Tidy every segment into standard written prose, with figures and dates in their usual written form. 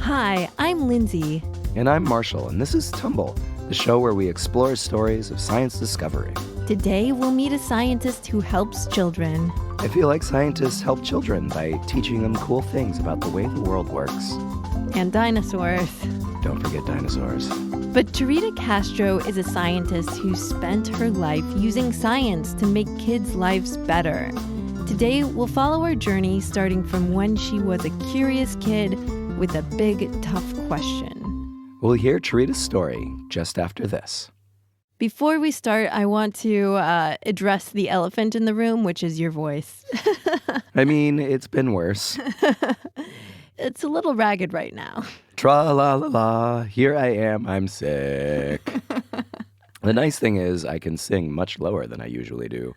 Hi, I'm Lindsay. And I'm Marshall, and this is Tumble, the show where we explore stories of science discovery. Today, we'll meet a scientist who helps children. I feel like scientists help children by teaching them cool things about the way the world works. And dinosaurs. Don't forget dinosaurs. But Charita Castro is a scientist who spent her life using science to make kids' lives better. Today, we'll follow her journey starting from when she was a curious kid with a big, tough question. We'll hear Charita's story just after this. Before we start, I want to address the elephant in the room, which is your voice. I mean, it's been worse. It's a little ragged right now. Tra-la-la-la, here I am, I'm sick. The nice thing is I can sing much lower than I usually do.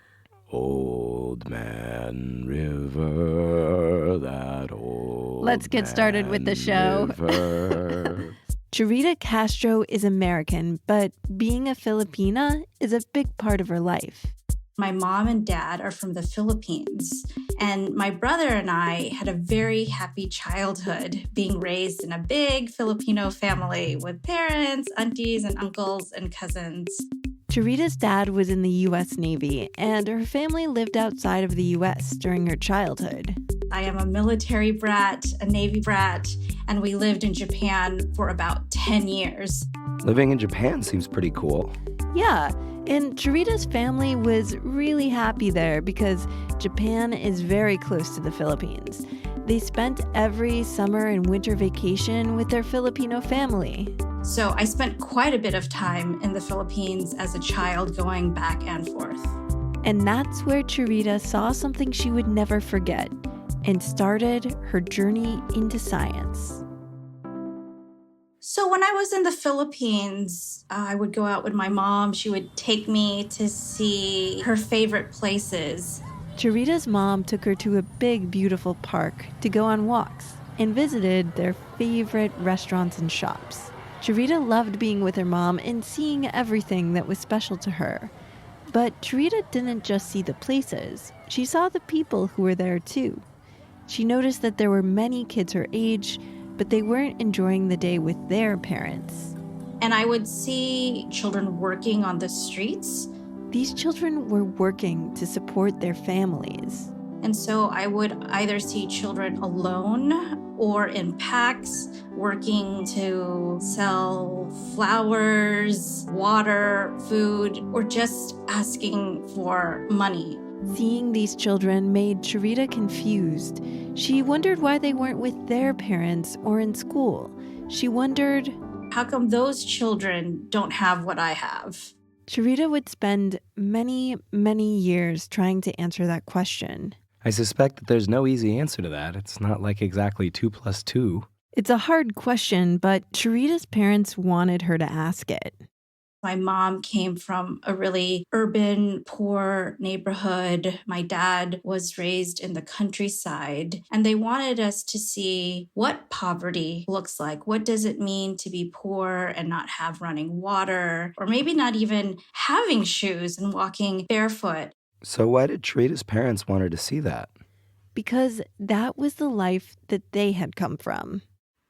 Old man river, that old Let's get started with the show. Charita Castro is American, but being a Filipina is a big part of her life. My mom and dad are from the Philippines, and my brother and I had a very happy childhood being raised in a big Filipino family with parents, aunties, and uncles and cousins. Charita's dad was in the U.S. Navy, and her family lived outside of the U.S. during her childhood. I am a military brat, a Navy brat, and we lived in Japan for about 10 years. Living in Japan seems pretty cool. Yeah, and Charita's family was really happy there because Japan is very close to the Philippines. They spent every summer and winter vacation with their Filipino family. So I spent quite a bit of time in the Philippines as a child going back and forth. And that's where Charita saw something she would never forget and started her journey into science. So when I was in the Philippines, I would go out with my mom. She would take me to see her favorite places. Charita's mom took her to a big, beautiful park to go on walks and visited their favorite restaurants and shops. Charita loved being with her mom and seeing everything that was special to her. But Charita didn't just see the places. She saw the people who were there too. She noticed that there were many kids her age, but they weren't enjoying the day with their parents. And I would see children working on the streets. These children were working to support their families. And so I would either see children alone or in packs working to sell flowers, water, food, or just asking for money. Seeing these children made Charita confused. She wondered why they weren't with their parents or in school. She wondered, how come those children don't have what I have? Charita would spend many, many years trying to answer that question. I suspect that there's no easy answer to that. It's not like exactly 2 + 2. It's a hard question, but Charita's parents wanted her to ask it. My mom came from a really urban, poor neighborhood. My dad was raised in the countryside, and they wanted us to see what poverty looks like. What does it mean to be poor and not have running water, or maybe not even having shoes and walking barefoot? So why did Charita's parents want her to see that? Because that was the life that they had come from.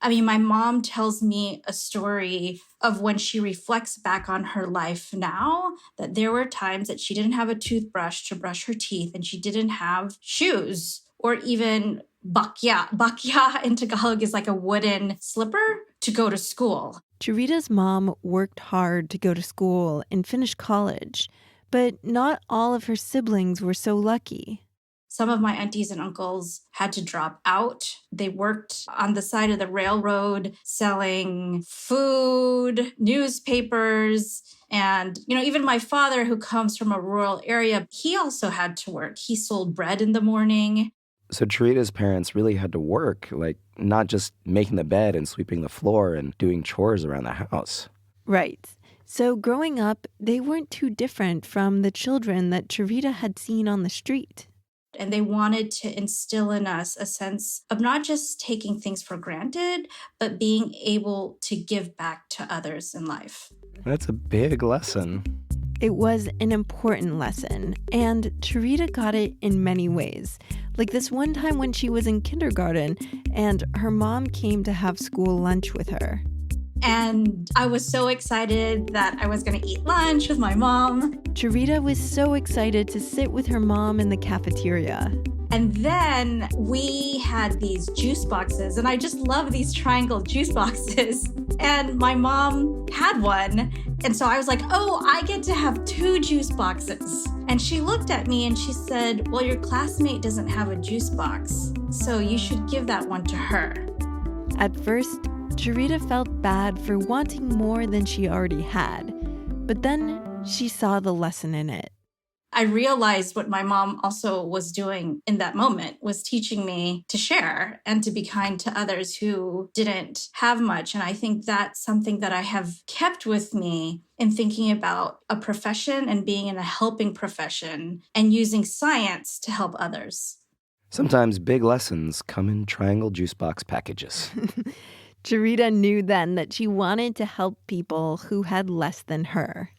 I mean, my mom tells me a story of when she reflects back on her life now, that there were times that she didn't have a toothbrush to brush her teeth and she didn't have shoes or even bakya. Bakya in Tagalog is like a wooden slipper to go to school. Charita's mom worked hard to go to school and finish college, but not all of her siblings were so lucky. Some of my aunties and uncles had to drop out. They worked on the side of the railroad selling food, newspapers, and, even my father, who comes from a rural area, he also had to work. He sold bread in the morning. So Charita's parents really had to work, like not just making the bed and sweeping the floor and doing chores around the house. Right. So growing up, they weren't too different from the children that Charita had seen on the street. And they wanted to instill in us a sense of not just taking things for granted, but being able to give back to others in life. That's a big lesson. It was an important lesson, and Charita got it in many ways. Like this one time when she was in kindergarten and her mom came to have school lunch with her. And I was so excited that I was going to eat lunch with my mom. Charita was so excited to sit with her mom in the cafeteria. And then we had these juice boxes, and I just love these triangle juice boxes. And my mom had one. And so I was like, oh, I get to have 2 juice boxes. And she looked at me and she said, well, your classmate doesn't have a juice box, so you should give that one to her. At first, Charita felt bad for wanting more than she already had. But then she saw the lesson in it. I realized what my mom also was doing in that moment was teaching me to share and to be kind to others who didn't have much. And I think that's something that I have kept with me in thinking about a profession and being in a helping profession and using science to help others. Sometimes big lessons come in triangle juice box packages. Charita knew then that she wanted to help people who had less than her.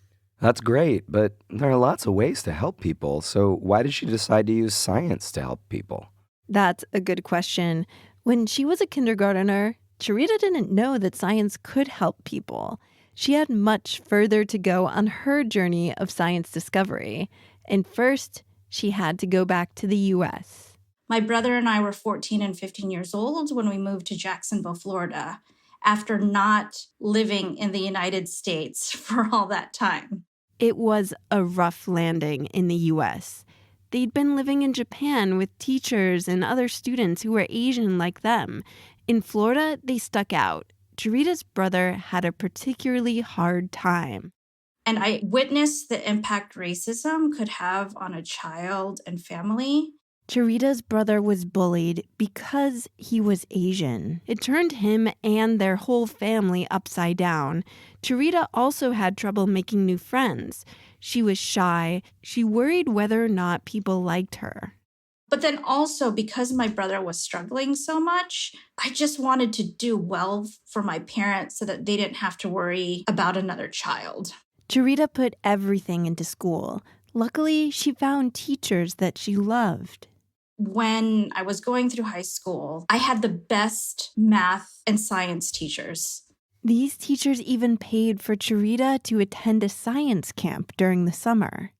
That's great, but there are lots of ways to help people, so why did she decide to use science to help people? That's a good question. When she was a kindergartner, Charita didn't know that science could help people. She had much further to go on her journey of science discovery. And first, she had to go back to the U.S. My brother and I were 14 and 15 years old when we moved to Jacksonville, Florida, after not living in the United States for all that time. It was a rough landing in the U.S. They'd been living in Japan with teachers and other students who were Asian like them. In Florida, they stuck out. Charita's brother had a particularly hard time. And I witnessed the impact racism could have on a child and family. Charita's brother was bullied because he was Asian. It turned him and their whole family upside down. Charita also had trouble making new friends. She was shy. She worried whether or not people liked her. But then also, because my brother was struggling so much, I just wanted to do well for my parents so that they didn't have to worry about another child. Charita put everything into school. Luckily, she found teachers that she loved. When I was going through high school, I had the best math and science teachers. These teachers even paid for Charita to attend a science camp during the summer.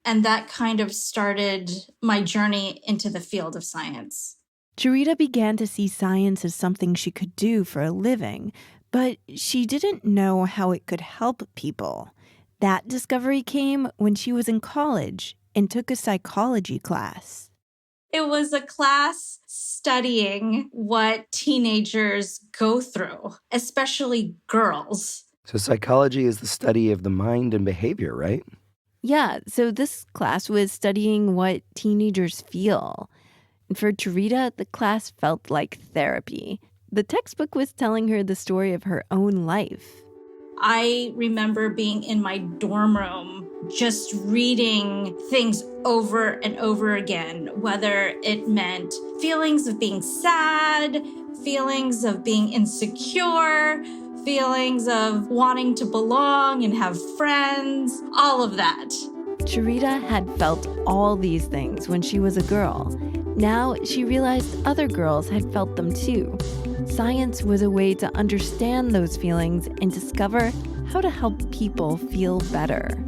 And that kind of started my journey into the field of science. Charita began to see science as something she could do for a living, but she didn't know how it could help people. That discovery came when she was in college and took a psychology class. It was a class studying what teenagers go through, especially girls. So psychology is the study of the mind and behavior, right? Yeah, so this class was studying what teenagers feel. And for Charita, the class felt like therapy. The textbook was telling her the story of her own life. I remember being in my dorm room just reading things over and over again, whether it meant feelings of being sad, feelings of being insecure, feelings of wanting to belong and have friends, all of that. Charita had felt all these things when she was a girl. Now she realized other girls had felt them too. Science was a way to understand those feelings and discover how to help people feel better.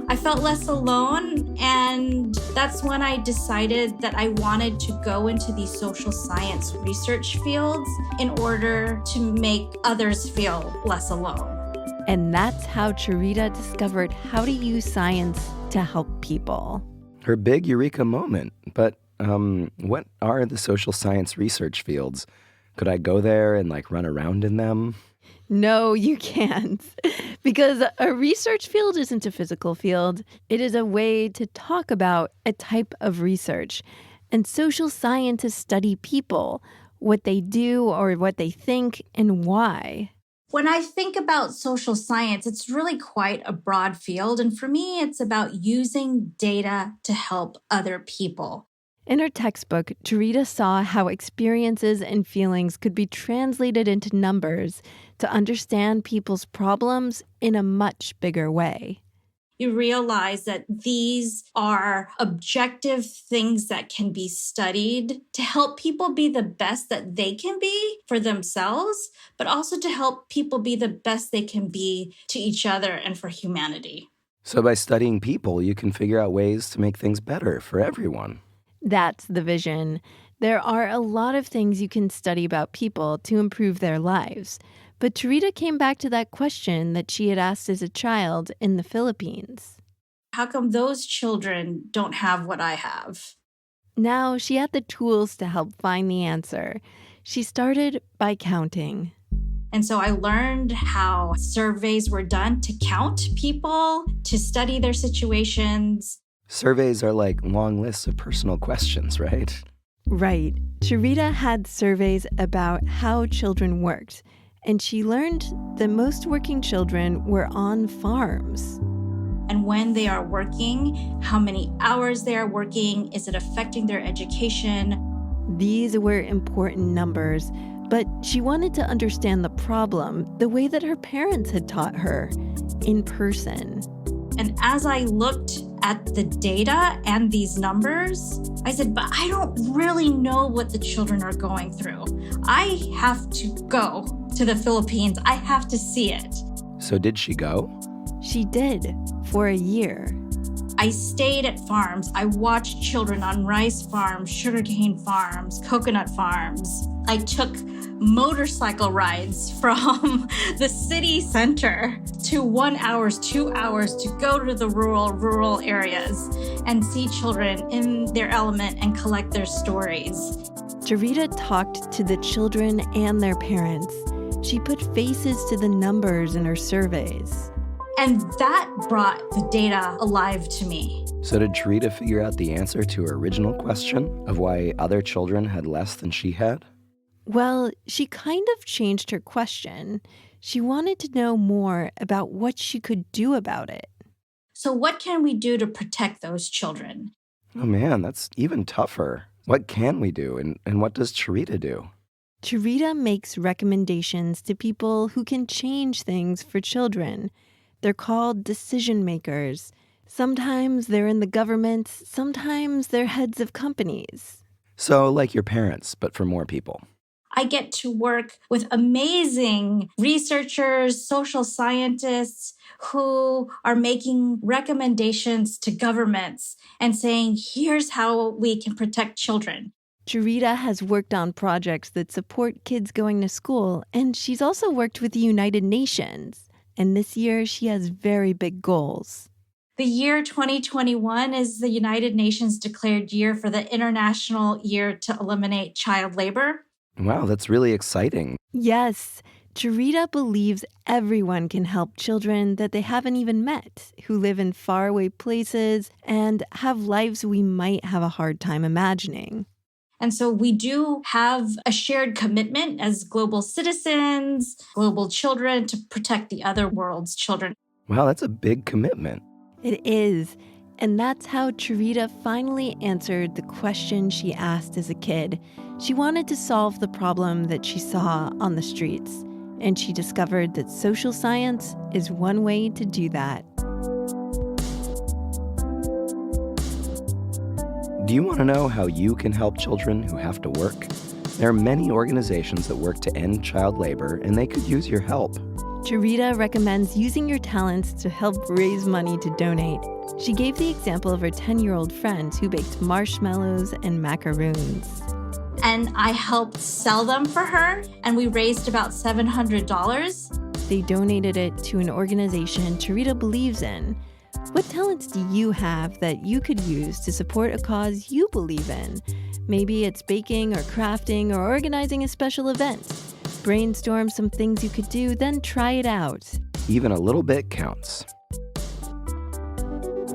I felt less alone, and that's when I decided that I wanted to go into these social science research fields in order to make others feel less alone. And that's how Charita discovered how to use science to help people. Her big eureka moment. But what are the social science research fields? Could I go there and run around in them? No, you can't. Because a research field isn't a physical field. It is a way to talk about a type of research. And social scientists study people, what they do or what they think and why. When I think about social science, it's really quite a broad field. And for me, it's about using data to help other people. In her textbook, Charita saw how experiences and feelings could be translated into numbers to understand people's problems in a much bigger way. you realize that these are objective things that can be studied to help people be the best that they can be for themselves, but also to help people be the best they can be to each other and for humanity. So by studying people, you can figure out ways to make things better for everyone. That's the vision. There are a lot of things you can study about people to improve their lives. But Charita came back to that question that she had asked as a child in the Philippines. How come those children don't have what I have? Now she had the tools to help find the answer. She started by counting. And so I learned how surveys were done to count people, to study their situations. Surveys are like long lists of personal questions, right? Right. Charita had surveys about how children worked, and she learned that most working children were on farms. And when they are working, how many hours they are working, is it affecting their education? These were important numbers, but she wanted to understand the problem the way that her parents had taught her, in person. And as I looked at the data and these numbers, I said, but I don't really know what the children are going through. I have to go to the Philippines. I have to see it. So did she go? She did, for a year. I stayed at farms. I watched children on rice farms, sugarcane farms, coconut farms. I took motorcycle rides from the city center to 1 hour, 2 hours to go to the rural areas and see children in their element and collect their stories. Charita talked to the children and their parents. She put faces to the numbers in her surveys. And that brought the data alive to me. So did Charita figure out the answer to her original question of why other children had less than she had? Well, she kind of changed her question. She wanted to know more about what she could do about it. So what can we do to protect those children? Oh man, that's even tougher. What can we do, and what does Charita do? Charita makes recommendations to people who can change things for children. They're called decision makers. Sometimes they're in the government, sometimes they're heads of companies. So like your parents, but for more people. I get to work with amazing researchers, social scientists who are making recommendations to governments and saying, here's how we can protect children. Charita has worked on projects that support kids going to school, and she's also worked with the United Nations. And this year, she has very big goals. The year 2021 is the United Nations declared year for the International Year to Eliminate Child Labor. Wow, that's really exciting. Yes, Charita believes everyone can help children that they haven't even met, who live in faraway places and have lives we might have a hard time imagining. And so we do have a shared commitment as global citizens, global children, to protect the other world's children. Wow, that's a big commitment. It is. And that's how Charita finally answered the question she asked as a kid. She wanted to solve the problem that she saw on the streets. And she discovered that social science is one way to do that. Do you want to know how you can help children who have to work? There are many organizations that work to end child labor, and they could use your help. Charita recommends using your talents to help raise money to donate. She gave the example of her 10-year-old friend who baked marshmallows and macaroons. And I helped sell them for her, and we raised about $700. They donated it to an organization Charita believes in. What talents do you have that you could use to support a cause you believe in? Maybe it's baking or crafting or organizing a special event. Brainstorm some things you could do, then try it out. Even a little bit counts.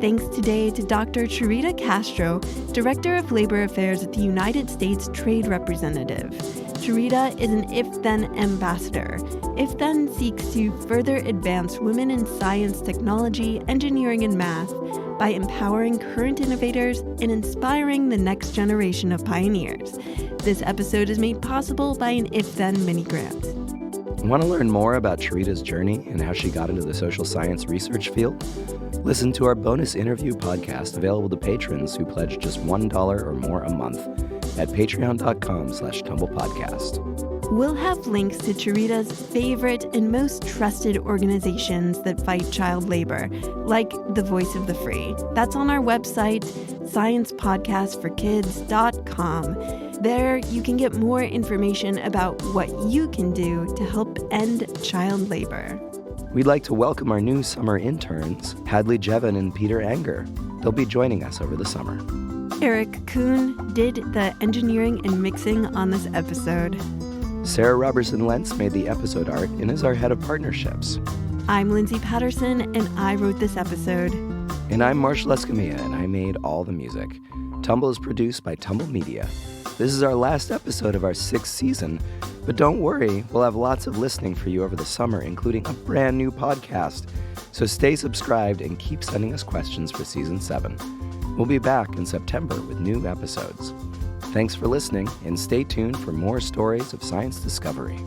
Thanks today to Dr. Charita Castro, Director of Labor Affairs at the United States Trade Representative. Charita is an If-Then ambassador. If-Then seeks to further advance women in science, technology, engineering, and math by empowering current innovators and inspiring the next generation of pioneers. This episode is made possible by an If-Then mini grant. Want to learn more about Charita's journey and how she got into the social science research field? Listen to our bonus interview podcast available to patrons who pledge just $1 or more a month at patreon.com/tumblepodcast. We'll have links to Charita's favorite and most trusted organizations that fight child labor, like the Voice of the Free. That's on our website, sciencepodcastforkids.com. There, you can get more information about what you can do to help end child labor. We'd like to welcome our new summer interns, Hadley Jevin and Peter Anger. They'll be joining us over the summer. Eric Kuhn did the engineering and mixing on this episode. Sarah Robertson-Lentz made the episode art and is our head of partnerships. I'm Lindsay Patterson, and I wrote this episode. And I'm Marshall Escamilla, and I made all the music. Tumble is produced by Tumble Media. This is our last episode of our 6th season, but don't worry, we'll have lots of listening for you over the summer, including a brand new podcast. So stay subscribed and keep sending us questions for Season 7. We'll be back in September with new episodes. Thanks for listening, and stay tuned for more stories of science discovery.